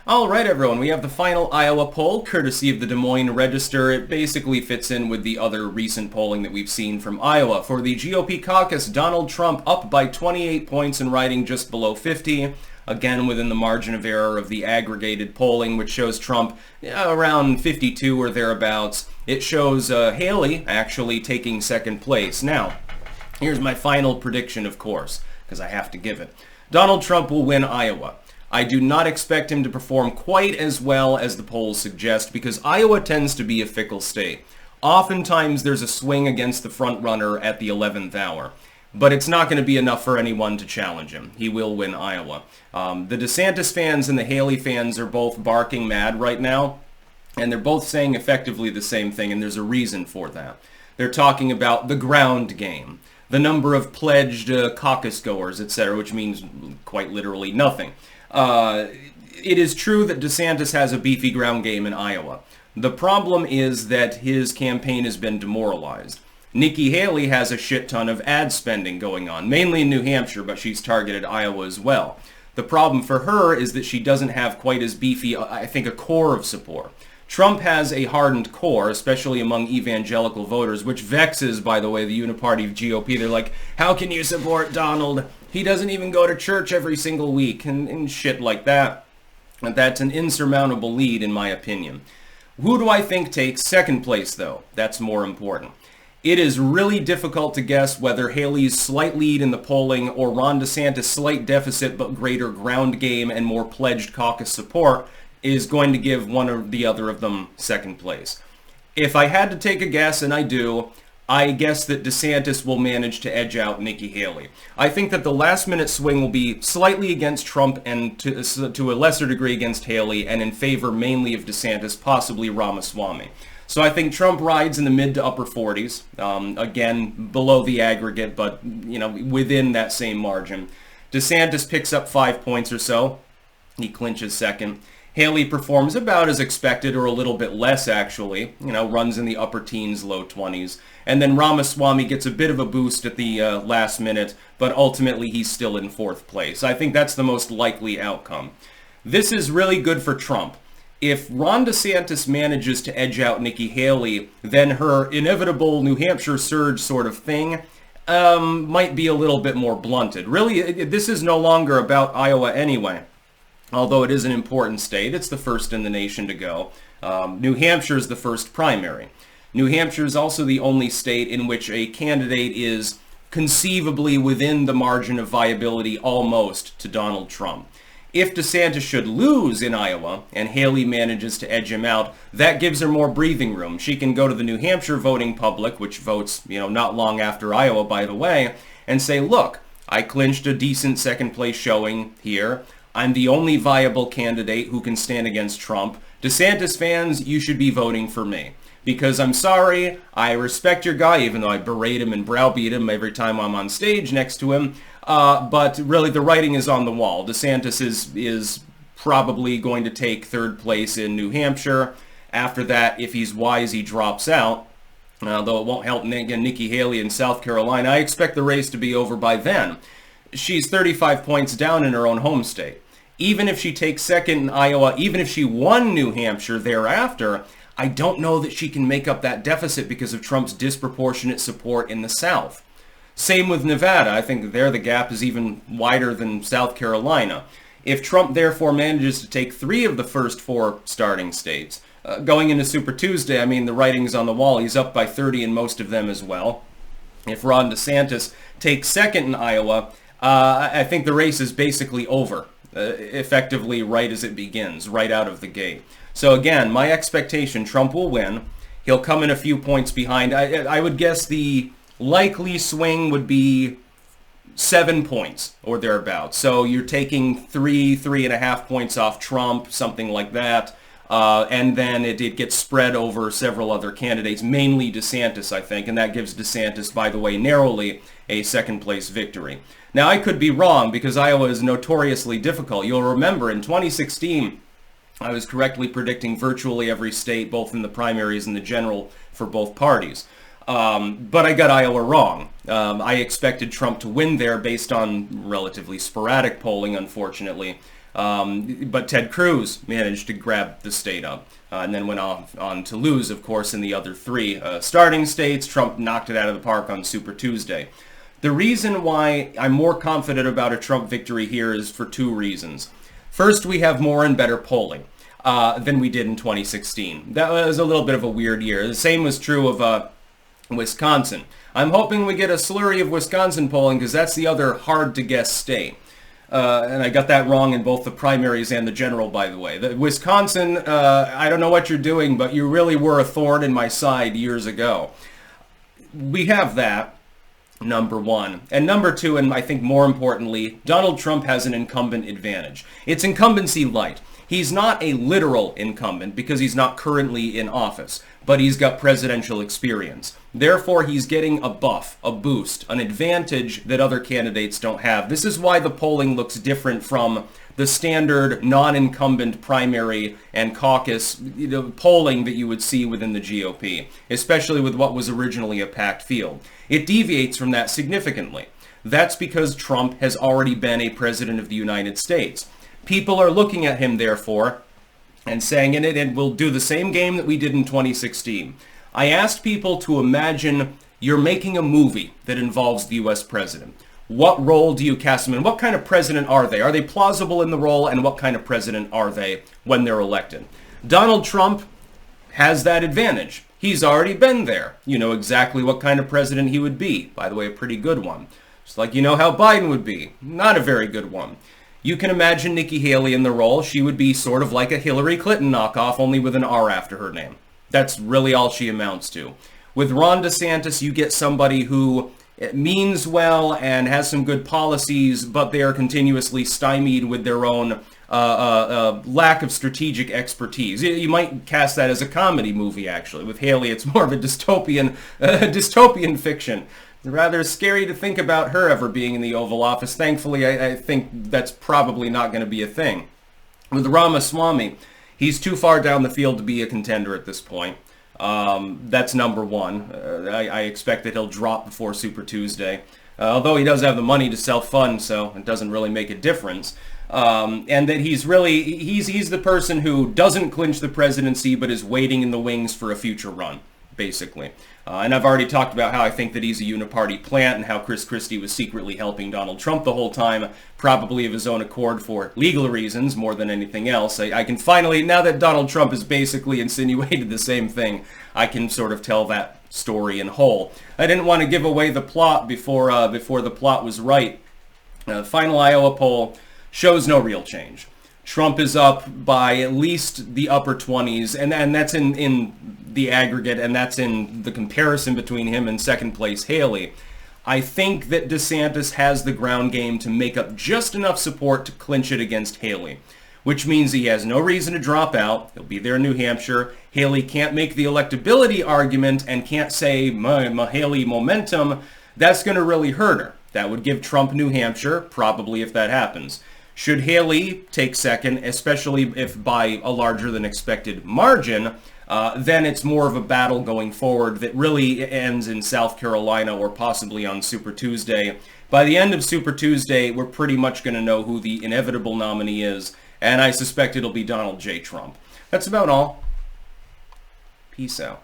All right, everyone, we have the final Iowa poll, courtesy of the Des Moines Register. It basically fits in with the other recent polling that we've seen from Iowa. For the GOP caucus, Donald Trump up by 28 points and riding just below 50. Again, within the margin of error of the aggregated polling, which shows Trump around 52 or thereabouts. It shows Haley actually taking second place. Now, here's my final prediction, of course, because I have to give it. Donald Trump will win Iowa. I do not expect him to perform quite as well as the polls suggest because Iowa tends to be a fickle state. Oftentimes there's a swing against the front runner at the 11th hour. But it's not going to be enough for anyone to challenge him. He will win Iowa. The DeSantis fans and the Haley fans are both barking mad right now, and they're both saying effectively the same thing, and there's a reason for that. They're talking about the ground game, the number of pledged caucus goers, etc., which means quite literally nothing. It is true that DeSantis has a beefy ground game in Iowa. The problem is that his campaign has been demoralized. Nikki Haley has a shit ton of ad spending going on, mainly in New Hampshire, but she's targeted Iowa as well. The problem for her is that she doesn't have quite as beefy, I think, a core of support. Trump has a hardened core, especially among evangelical voters, which vexes, by the way, the uniparty GOP. They're like, how can you support Donald? He doesn't even go to church every single week, and shit like that. And that's an insurmountable lead, in my opinion. Who do I think takes second place, though? That's more important. It is really difficult to guess whether Haley's slight lead in the polling or Ron DeSantis' slight deficit but greater ground game and more pledged caucus support is going to give one or the other of them second place. If I had to take a guess, and I do, I guess that DeSantis will manage to edge out Nikki Haley. I think that the last-minute swing will be slightly against Trump and to a lesser degree against Haley, and in favor mainly of DeSantis, possibly Ramaswamy. So I think Trump rides in the mid to upper 40s, again, below the aggregate, but within that same margin. DeSantis picks up 5 points or so. He clinches second. Haley performs about as expected, or a little bit less, actually. Runs in the upper teens, low 20s. And then Ramaswamy gets a bit of a boost at the last minute, but ultimately he's still in fourth place. I think that's the most likely outcome. This is really good for Trump. If Ron DeSantis manages to edge out Nikki Haley, then her inevitable New Hampshire surge sort of thing might be a little bit more blunted. Really, this is no longer about Iowa anyway. Although it is an important state, it's the first in the nation to go. New Hampshire is the first primary. New Hampshire is also the only state in which a candidate is conceivably within the margin of viability almost to Donald Trump. If DeSantis should lose in Iowa and Haley manages to edge him out, that gives her more breathing room. She can go to the New Hampshire voting public, which votes, not long after Iowa, by the way, and say, look, I clinched a decent second place showing here. I'm the only viable candidate who can stand against Trump. DeSantis fans, you should be voting for me. Because I'm sorry, I respect your guy, even though I berate him and browbeat him every time I'm on stage next to him. But really, the writing is on the wall. DeSantis is probably going to take third place in New Hampshire. After that, if he's wise, he drops out. Though it won't help Nikki Haley in South Carolina. I expect the race to be over by then. She's 35 points down in her own home state. Even if she takes second in Iowa, even if she won New Hampshire thereafter, I don't know that she can make up that deficit because of Trump's disproportionate support in the South. Same with Nevada. I think there the gap is even wider than South Carolina. If Trump therefore manages to take 3 of the first 4 starting states, going into Super Tuesday, the writing's on the wall. He's up by 30 in most of them as well. If Ron DeSantis takes second in Iowa, I think the race is basically over, effectively right as it begins, right out of the gate. So again, my expectation, Trump will win. He'll come in a few points behind. I would guess the likely swing would be 7 points or thereabouts. So you're taking 3.5 points off Trump, something like that. And then it gets spread over several other candidates, mainly DeSantis, I think. And that gives DeSantis, by the way, narrowly a second place victory. Now, I could be wrong because Iowa is notoriously difficult. You'll remember in 2016, I was correctly predicting virtually every state, both in the primaries and the general, for both parties. But I got Iowa wrong. I expected Trump to win there based on relatively sporadic polling, unfortunately. But Ted Cruz managed to grab the state up. And then went on to lose, of course, in the other three starting states. Trump knocked it out of the park on Super Tuesday. The reason why I'm more confident about a Trump victory here is for two reasons. First, we have more and better polling than we did in 2016. That was a little bit of a weird year. The same was true of Wisconsin. I'm hoping we get a slurry of Wisconsin polling because that's the other hard-to-guess state. And I got that wrong in both the primaries and the general, by the way. The Wisconsin, I don't know what you're doing, but you really were a thorn in my side years ago. We have that, number one. And number two, and I think more importantly, Donald Trump has an incumbent advantage. It's incumbency light. He's not a literal incumbent because he's not currently in office, but he's got presidential experience. Therefore, he's getting a buff, a boost, an advantage that other candidates don't have. This is why the polling looks different from the standard non-incumbent primary and caucus polling that you would see within the GOP, especially with what was originally a packed field. It deviates from that significantly. That's because Trump has already been a president of the United States. People are looking at him, therefore, and saying in it, and we'll do the same game that we did in 2016. I asked people to imagine you're making a movie that involves the U.S. president. What role do you cast them in? What kind of president are they? Are they plausible in the role, and what kind of president are they when they're elected? Donald Trump has that advantage. He's already been there. You know exactly what kind of president he would be. By the way, a pretty good one. Just like you know how Biden would be. Not a very good one. You can imagine Nikki Haley in the role. She would be sort of like a Hillary Clinton knockoff, only with an R after her name. That's really all she amounts to. With Ron DeSantis, you get somebody who means well and has some good policies, but they are continuously stymied with their own lack of strategic expertise. You might cast that as a comedy movie, actually. With Haley, it's more of a dystopian fiction. Rather scary to think about her ever being in the Oval Office. Thankfully, I think that's probably not going to be a thing. With Ramaswamy, he's too far down the field to be a contender at this point. That's number one. I expect that he'll drop before Super Tuesday. Although he does have the money to self-fund, so it doesn't really make a difference. And that he's the person who doesn't clinch the presidency but is waiting in the wings for a future run, basically. And I've already talked about how I think that he's a uniparty plant and how Chris Christie was secretly helping Donald Trump the whole time, probably of his own accord for legal reasons more than anything else. I can finally, now that Donald Trump has basically insinuated the same thing, I can sort of tell that story in whole. I didn't want to give away the plot before the plot was right. Final Iowa poll shows no real change. Trump is up by at least the upper 20s, and that's in the aggregate, and that's in the comparison between him and second place Haley. I think that DeSantis has the ground game to make up just enough support to clinch it against Haley, which means he has no reason to drop out. He'll be there in New Hampshire. Haley can't make the electability argument and can't say my Haley momentum. That's going to really hurt her. That would give Trump New Hampshire, probably, if that happens. Should Haley take second, especially if by a larger than expected margin, then it's more of a battle going forward that really ends in South Carolina or possibly on Super Tuesday. By the end of Super Tuesday, we're pretty much going to know who the inevitable nominee is, and I suspect it'll be Donald J. Trump. That's about all. Peace out.